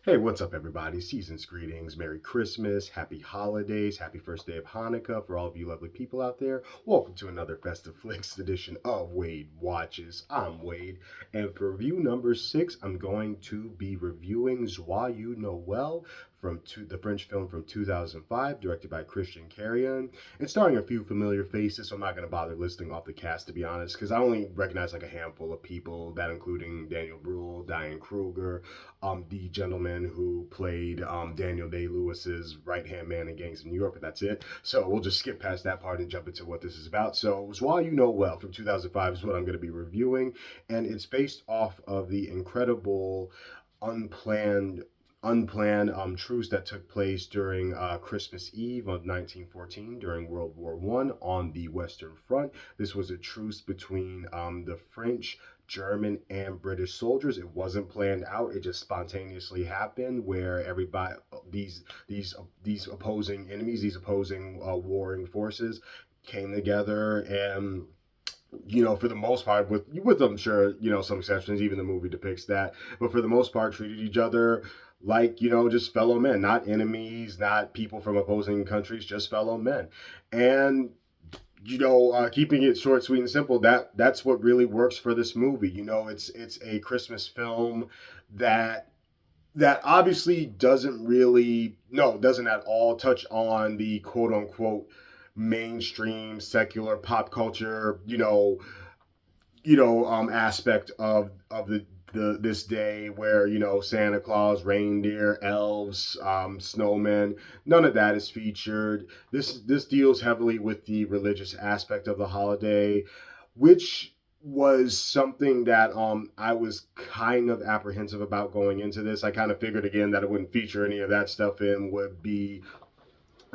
Hey, what's up, everybody? Season's greetings. Merry Christmas. Happy holidays. Happy first day of Hanukkah for all of you lovely people out there. Welcome to another Festive Flicks edition of Wade Watches. I'm Wade, and for review number 6, I'm going to be reviewing Joyeux Noel the French film from 2005, directed by Christian Carrion. It's starring a few familiar faces, so I'm not going to bother listing off the cast, to be honest, because I only recognize like a handful of people, that including Daniel Bruhl, Diane Kruger, the gentleman who played Daniel Day Lewis's right hand man in Gangs of New York, but that's it. So we'll just skip past that part and jump into what this is about. So, Joyeux Noel from 2005 is what I'm going to be reviewing, and it's based off of the incredible, unplanned truce that took place during Christmas Eve of 1914 during World War One on the Western Front. This was a truce between the French, German, and British soldiers. It wasn't planned out. It just spontaneously happened, where everybody, these opposing enemies, these opposing warring forces, came together and, for the most part, with I'm sure, some exceptions, even the movie depicts that, but for the most part, treated each other like, just fellow men, not enemies, not people from opposing countries, just fellow men. And keeping it short, sweet, and simple, that's what really works for this movie. It's a Christmas film that obviously doesn't at all touch on the quote unquote mainstream secular pop culture, aspect of this day, where Santa Claus, reindeer, elves, snowmen. None of that is featured. This deals heavily with the religious aspect of the holiday, which was something that I was kind of apprehensive about going into this. I kind of figured, again, that it wouldn't feature any of that stuff and would be,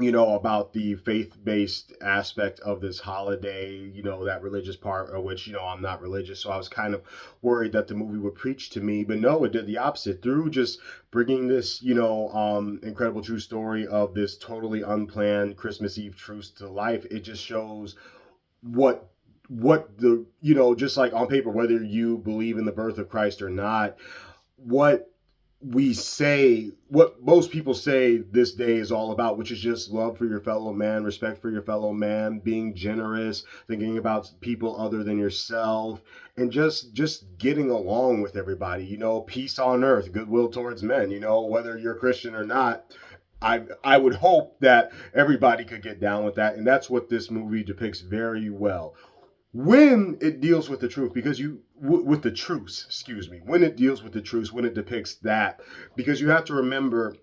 about the faith-based aspect of this holiday, that religious part, of which, I'm not religious, so I was kind of worried that the movie would preach to me. But no, it did the opposite. Through just bringing this, incredible true story of this totally unplanned Christmas Eve truce to life, it just shows what the, just like on paper, whether you believe in the birth of Christ or not, what what most people say this day is all about, which is just love for your fellow man, respect for your fellow man, being generous, thinking about people other than yourself, and just getting along with everybody. Peace on earth, goodwill towards men. Whether you're Christian or not, I would hope that everybody could get down with that, and that's what this movie depicts very well when it deals with the truth, because with the truce, excuse me, when it deals with the truce, when it depicts that, because you have to remember,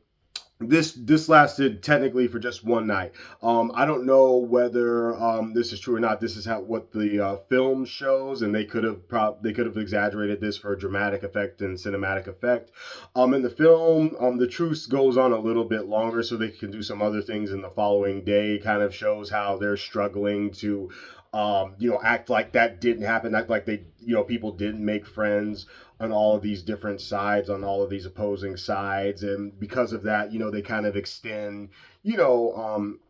this lasted technically for just one night. I don't know whether this is true or not. This is what the film shows, and they could have exaggerated this for dramatic effect and cinematic effect. In the film, the truce goes on a little bit longer, so they can do some other things in the following day. Kind of shows how they're struggling to act like that didn't happen, act like people didn't make friends on all of these different sides, on all of these opposing sides, and because of that, they kind of extend,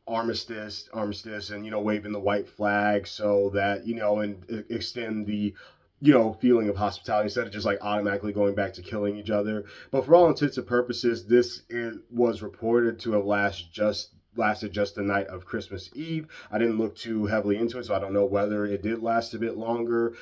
armistice, and waving the white flag, so that and extend the feeling of hospitality instead of just like automatically going back to killing each other. But for all intents and purposes, was reported to have lasted just the night of Christmas Eve. I didn't look too heavily into it, so I don't know whether it did last a bit longer.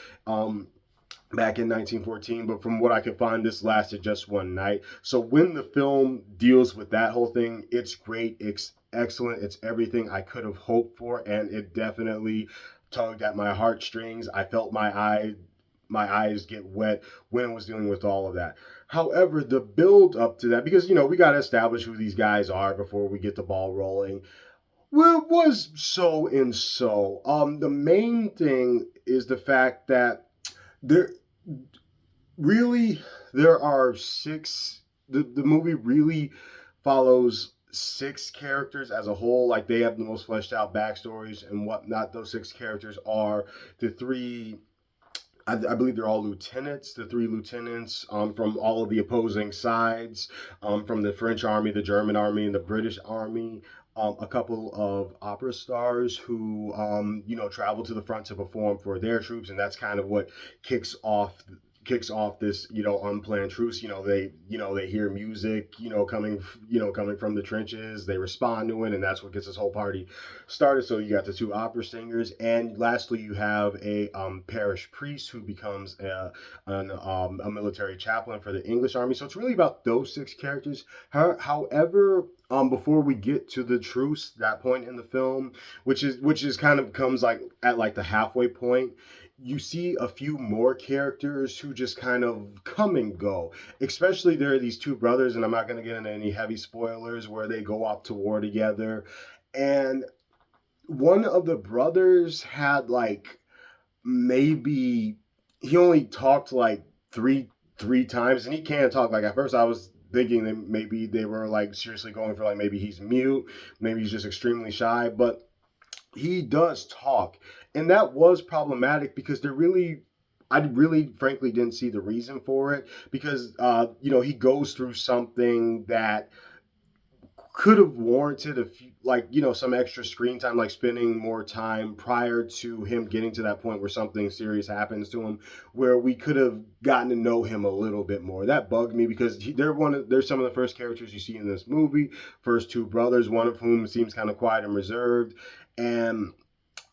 Back in 1914, but from what I could find, this lasted just one night. So when the film deals with that whole thing, it's great, it's excellent, it's everything I could have hoped for, and it definitely tugged at my heartstrings. I felt my eyes get wet when it was dealing with all of that. However, the build up to that, because we got to establish who these guys are before we get the ball rolling, well, it was so and so. The main thing is the fact that there really there are six. The movie really follows six characters as a whole. Like, they have the most fleshed out backstories and whatnot. Those six characters are the three. I believe they're all lieutenants, the three lieutenants, from all of the opposing sides, from the French army, the German army, and the British army. A couple of opera stars who, travel to the front to perform for their troops, and that's kind of what kicks off kicks off this, unplanned truce. They hear music, coming from the trenches. They respond to it, and that's what gets this whole party started. So you got the two opera singers, and lastly, you have a parish priest who becomes a military chaplain for the English army. So it's really about those six characters. However, before we get to the truce, that point in the film, which is kind of comes like at like the halfway point, you see a few more characters who just kind of come and go. Especially there are these two brothers, and I'm not going to get into any heavy spoilers, where they go off to war together. And one of the brothers had like maybe he only talked like three times, and he can't talk. Like at first I was thinking that maybe they were like seriously going for like maybe he's mute, maybe he's just extremely shy, but he does talk, and that was problematic because I really frankly didn't see the reason for it, because he goes through something that could have warranted a few, like, some extra screen time, like spending more time prior to him getting to that point where something serious happens to him, where we could have gotten to know him a little bit more. That bugged me because they're some of the first characters you see in this movie. First two brothers, one of whom seems kind of quiet and reserved, and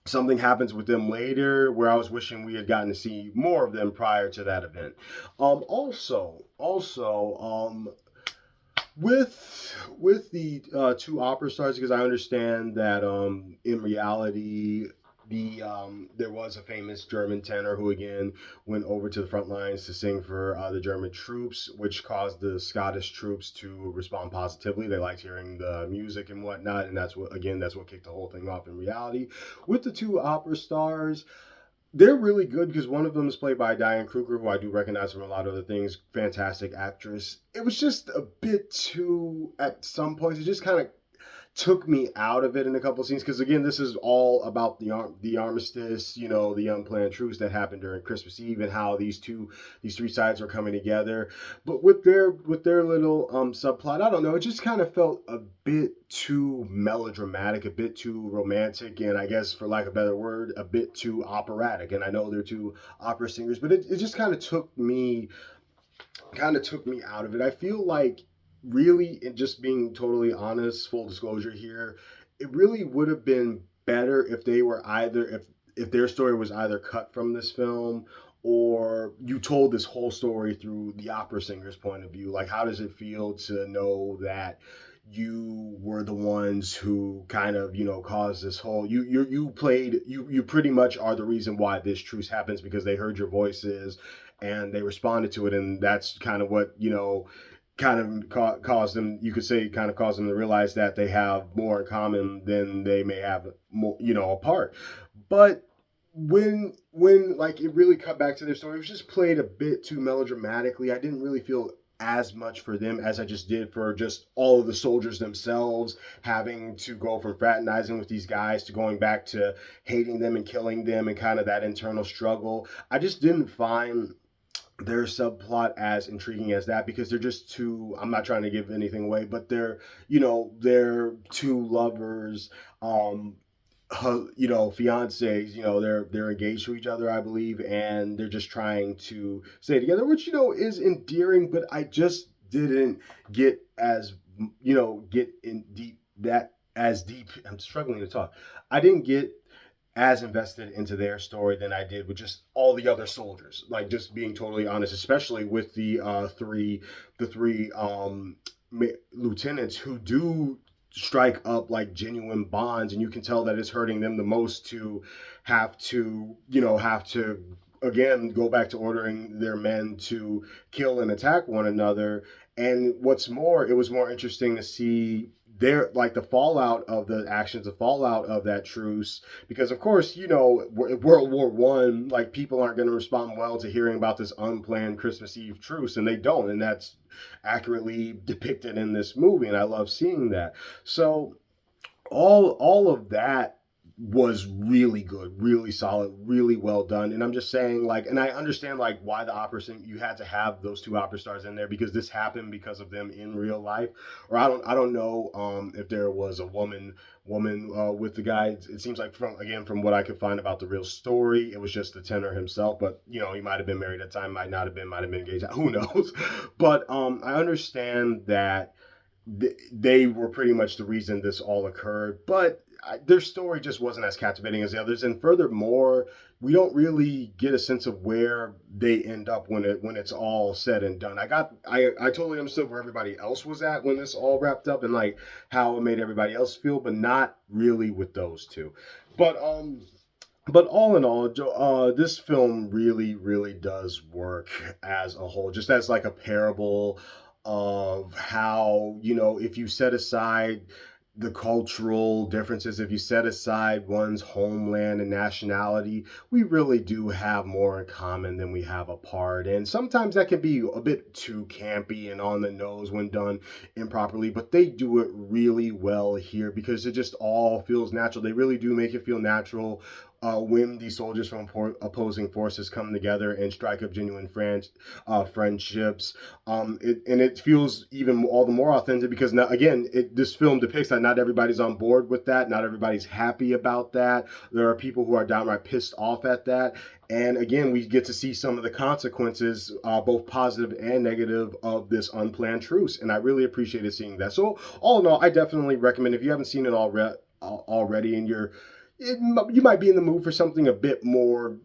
something happens with them later where I was wishing we had gotten to see more of them prior to that event. Also, with the two opera stars, because I understand that in reality there was a famous German tenor who again went over to the front lines to sing for the German troops, which caused the Scottish troops to respond positively. They liked hearing the music and whatnot, and that's what kicked the whole thing off in reality. With the two opera stars, they're really good because one of them is played by Diane Kruger, who I do recognize from a lot of other things. Fantastic actress. It was just a bit too, at some points, it just kind of took me out of it in a couple of scenes, because again, this is all about the armistice, the unplanned truce that happened during Christmas Eve, and how these three sides were coming together. But with their little subplot, I don't know, it just kind of felt a bit too melodramatic, a bit too romantic, and I guess for lack of a better word, a bit too operatic. And I know they're two opera singers, but it just kind of took me out of it. I feel like, really, and just being totally honest, full disclosure here, it really would have been better if they were either if their story was either cut from this film, or you told this whole story through the opera singer's point of view. Like, how does it feel to know that you were the ones who kind of caused this whole, you pretty much are the reason why this truce happens, because they heard your voices and they responded to it, and that's kind of what kind of caused them, you could say, kind of caused them to realize that they have more in common than they may have more, apart. But when like it really cut back to their story, it was just played a bit too melodramatically. I didn't really feel as much for them as I just did for just all of the soldiers themselves, having to go from fraternizing with these guys to going back to hating them and killing them, and kind of that internal struggle. I just didn't find their subplot as intriguing as that, because they're just two, I'm not trying to give anything away, but they're two lovers, fiancés, they're engaged to each other, I believe, and they're just trying to stay together, which is endearing, but I just didn't get get in deep that as deep. I'm struggling to talk. I didn't get as invested into their story than I did with just all the other soldiers. Like, just being totally honest, especially with the three lieutenants who do strike up like genuine bonds, and you can tell that it's hurting them the most to have to again go back to ordering their men to kill and attack one another. And what's more, it was more interesting to see their, like, the fallout of the actions, the fallout of that truce, because of course, World War One, like, people aren't going to respond well to hearing about this unplanned Christmas Eve truce, and they don't, and that's accurately depicted in this movie, and I love seeing that. So all of that was really good, really solid, really well done. And I'm just saying, like, and I understand like why the opera sing you had to have those two opera stars in there because this happened because of them in real life. Or I don't know if there was a woman with the guy. It seems like from what I could find about the real story, it was just the tenor himself. But he might have been married at the time, might have been engaged. Who knows? But I understand that they were pretty much the reason this all occurred, but their story just wasn't as captivating as the others. And furthermore, we don't really get a sense of where they end up when it's all said and done. I totally understood where everybody else was at when this all wrapped up and like how it made everybody else feel, but not really with those two. But but all in all, this film really, really does work as a whole, just as like a parable of how, if you set aside the cultural differences, if you set aside one's homeland and nationality, we really do have more in common than we have apart. And sometimes that can be a bit too campy and on the nose when done improperly, but they do it really well here because it just all feels natural. They really do make it feel natural when these soldiers from opposing forces come together and strike up genuine friendships. And it feels even all the more authentic because now, again, this film depicts that not everybody's on board with that. Not everybody's happy about that. There are people who are downright pissed off at that. And again, we get to see some of the consequences, both positive and negative, of this unplanned truce. And I really appreciated seeing that. So, all in all, I definitely recommend if you haven't seen it already and you might be in the mood for something a bit more,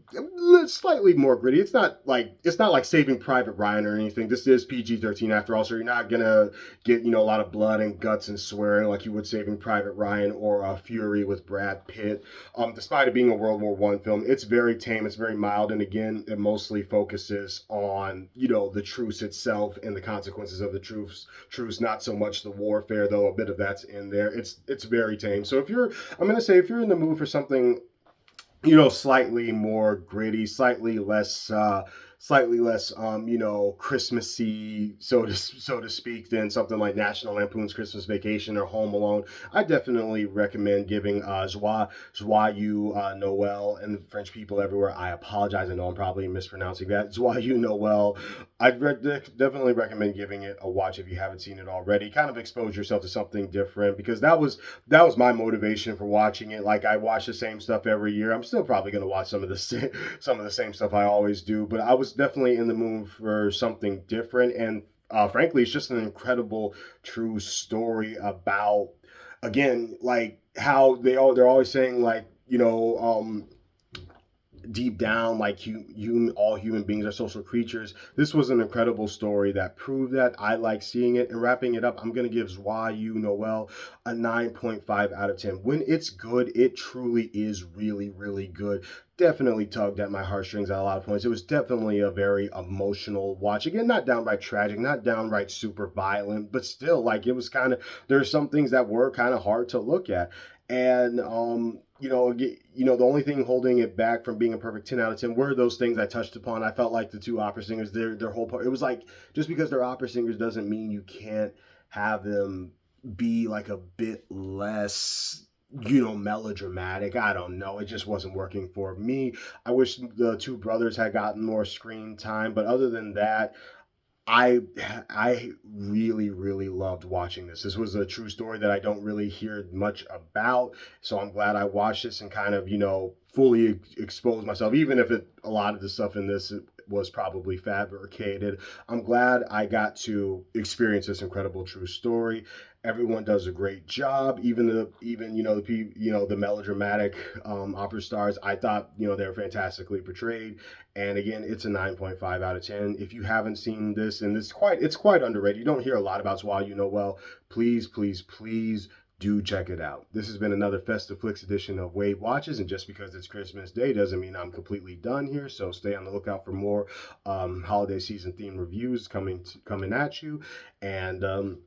slightly more gritty. It's not like Saving Private Ryan or anything. This is PG-13 after all, so you're not gonna get a lot of blood and guts and swearing like you would Saving Private Ryan or Fury with Brad Pitt. Despite it being a World War One film, it's very tame. It's very mild, and again, it mostly focuses on the truce itself and the consequences of the truce. Not so much the warfare, though a bit of that's in there. It's very tame. So I'm gonna say if you're in the mood for something slightly more gritty, slightly less Christmassy, so to speak, than something like National Lampoon's Christmas Vacation or Home Alone. I definitely recommend giving Joyeux Noel, and the French people everywhere. I apologize, I know I'm probably mispronouncing that. Joyeux Noel. Definitely recommend giving it a watch if you haven't seen it already. Kind of expose yourself to something different because that was my motivation for watching it. Like I watch the same stuff every year. I'm still probably gonna watch some of the same stuff I always do, but I was definitely in the mood for something different. And frankly, it's just an incredible true story about, again, like how they're always saying like deep down, like all human beings are social creatures. This was an incredible story that proved that. I like seeing it. And wrapping it up, I'm gonna give Joyeux Noel a 9.5 out of 10. When it's good, it truly is really, really good. Definitely tugged at my heartstrings at a lot of points. It was definitely a very emotional watch. Again, not downright tragic, not downright super violent, but still, like, it was kind of, there's some things that were kind of hard to look at. And the only thing holding it back from being a perfect 10 out of 10 were those things I touched upon. I felt like the two opera singers, their whole part, it was like, just because they're opera singers doesn't mean you can't have them be like a bit less melodramatic. I don't know. It just wasn't working for me. I wish the two brothers had gotten more screen time, but other than that, I I really, really loved watching this. This was a true story that I don't really hear much about, so I'm glad I watched this and kind of fully expose myself, even if a lot of the stuff in this was probably fabricated. I'm glad I got to experience this incredible true story. Everyone does a great job, even the melodramatic opera stars. I thought they were fantastically portrayed. And again, it's a 9.5 out of 10. If you haven't seen this, and it's quite underrated. You don't hear a lot about Swallow Well. Please, please, please do check it out. This has been another Festive Flicks edition of Wade Watches, and just because it's Christmas Day doesn't mean I'm completely done here. So stay on the lookout for more holiday season themed reviews coming at you. And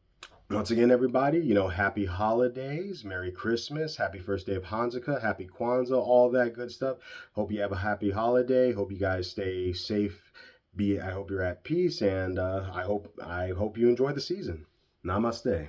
once again, everybody, happy holidays, Merry Christmas, happy first day of Hanukkah, happy Kwanzaa, all that good stuff. Hope you have a happy holiday. Hope you guys stay safe. I hope you're at peace, and I hope you enjoy the season. Namaste.